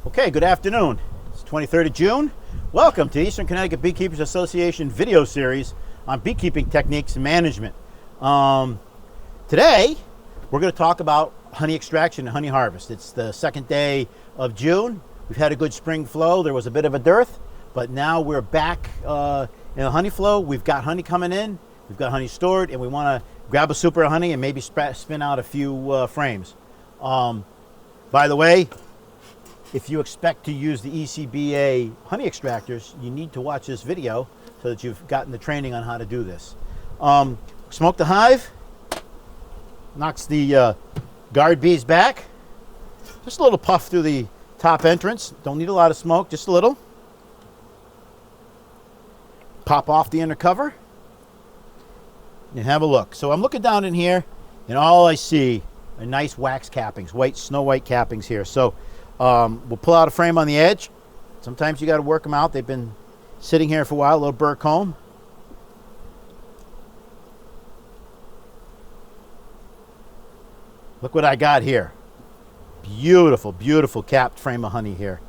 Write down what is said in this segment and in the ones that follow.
Okay, good afternoon. It's 23rd of June. Welcome to the Eastern Connecticut Beekeepers Association video series on beekeeping techniques and management. Today, we're going to talk about honey extraction and honey harvest. It's the second day of June. We've had a good spring flow. There was a bit of a dearth, but now we're back in the honey flow. We've got honey coming in. We've got honey stored, and we want to grab a super of honey and maybe spin out a few frames. By the way, if you expect to use the ECBA honey extractors, you need to watch this video so that you've gotten the training on how to do this. Smoke the hive, knocks the guard bees back. Just a little puff through the top entrance. Don't need a lot of smoke, just a little. Pop off the inner cover and have a look. So I'm looking down in here, and all I see are nice wax cappings, snow white cappings here. So we'll pull out a frame on the edge. Sometimes you got to work them out. They've been sitting here for a while. A little burr comb. Look what I got here. Beautiful, beautiful capped frame of honey here.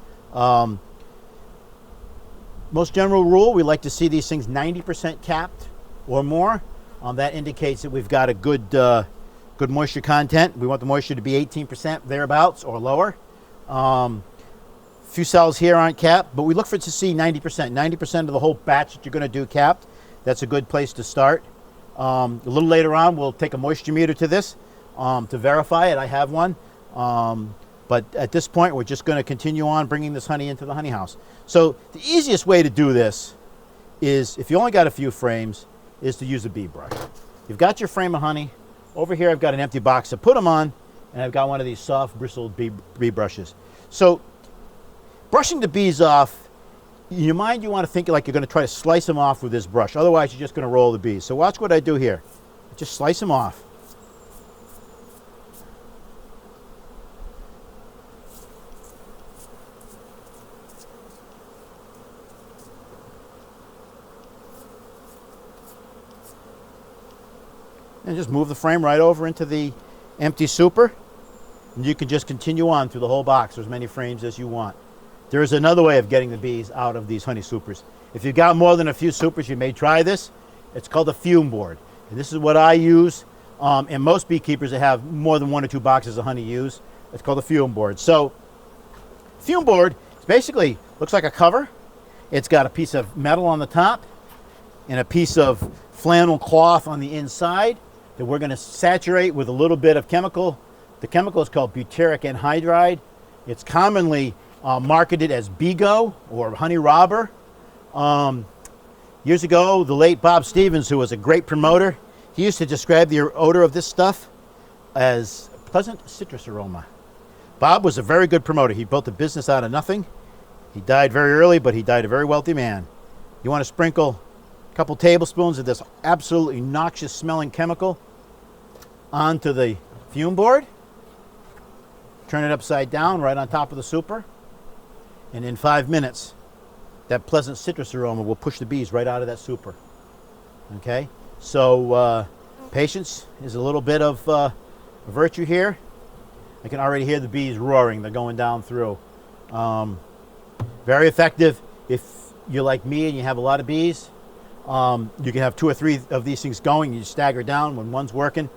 Most general rule, we like to see these things 90% capped or more. That indicates that we've got a good moisture content. We want the moisture to be 18% thereabouts or lower. Few cells here aren't capped, but we look for it to see 90%. 90% of the whole batch that you're going to do capped. That's a good place to start. A little later on, we'll take a moisture meter to this to verify it. I have one. But at this point, we're just going to continue on bringing this honey into the honey house. So the easiest way to do this is, if you only got a few frames, is to use a bee brush. You've got your frame of honey. Over here, I've got an empty box to put them on, and I've got one of these soft bristled bee brushes. So brushing the bees off, in your mind you want to think like you're going to try to slice them off with this brush. Otherwise, you're just going to roll the bees. So watch what I do here. Just slice them off. And just move the frame right over into the empty super. And you can just continue on through the whole box, or as many frames as you want. There is another way of getting the bees out of these honey supers. If you've got more than a few supers, you may try this. It's called a fume board. And this is what I use. And most beekeepers that have more than 1 or 2 boxes of honey use. It's called a fume board. So, fume board is basically looks like a cover. It's got a piece of metal on the top and a piece of flannel cloth on the inside that we're going to saturate with a little bit of chemical. The chemical is called butyric anhydride. It's commonly marketed as BeeGo or Honey Robber. Years ago, the late Bob Stevens, who was a great promoter, he used to describe the odor of this stuff as pleasant citrus aroma. Bob was a very good promoter. He built a business out of nothing. He died very early, but he died a very wealthy man. You want to sprinkle a couple tablespoons of this absolutely noxious smelling chemical onto the fume board. Turn it upside down right on top of the super. And in 5 minutes, that pleasant citrus aroma will push the bees right out of that super. Okay? So patience is a little bit of a virtue here. I can already hear the bees roaring. They're going down through. Very effective if you're like me and you have a lot of bees. You can have 2 or 3 of these things going. You stagger down. When one's working,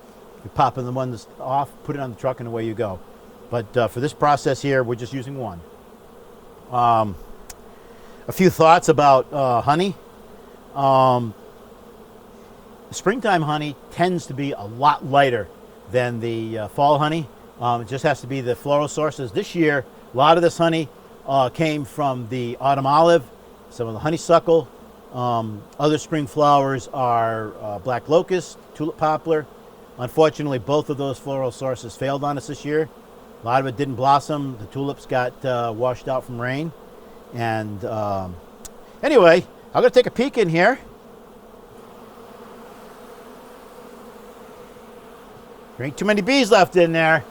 you pop in the one that's off, put it on the truck, and away you go. But for this process here, we're just using one. A few thoughts about honey. Springtime honey tends to be a lot lighter than the fall honey. It just has to be the floral sources. This year, a lot of this honey came from the autumn olive, some of the honeysuckle. Other spring flowers are black locust, tulip poplar. Unfortunately, both of those floral sources failed on us this year. A lot of it didn't blossom. The tulips got washed out from rain. And anyway, I'm going to take a peek in here. There ain't too many bees left in there.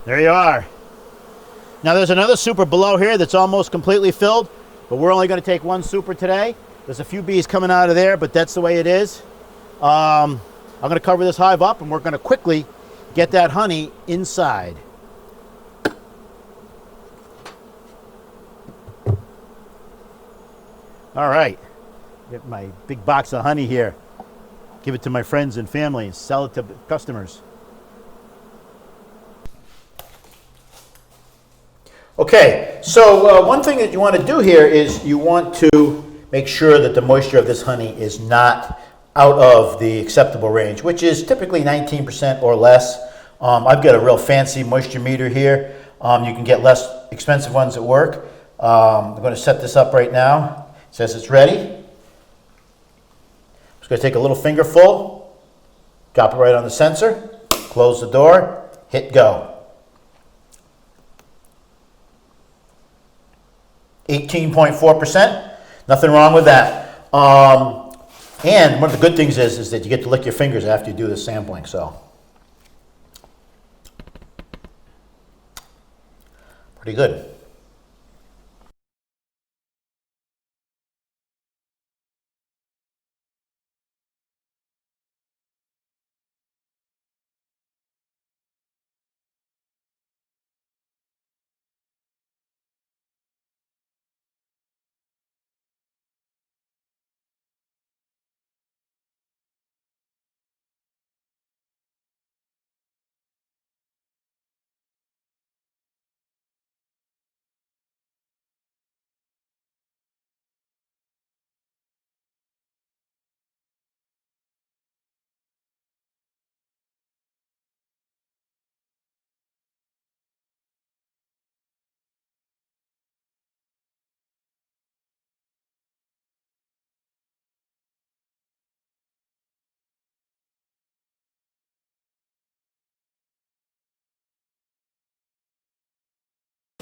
There you are. Now there's another super below here that's almost completely filled, but we're only going to take one super today. There's a few bees coming out of there, but that's the way it is. I'm going to cover this hive up, and we're going to quickly get that honey inside. All right, get my big box of honey here. Give it to my friends and family and sell it to customers. Okay, so one thing that you want to do here is you want to make sure that the moisture of this honey is not out of the acceptable range, which is typically 19% or less. I've got a real fancy moisture meter here. You can get less expensive ones at work. I'm going to set this up right now. It says it's ready. I'm just going to take a little fingerful, drop it right on the sensor, close the door, hit go. 18.4%, nothing wrong with that. And one of the good things is that you get to lick your fingers after you do the sampling. So, pretty good.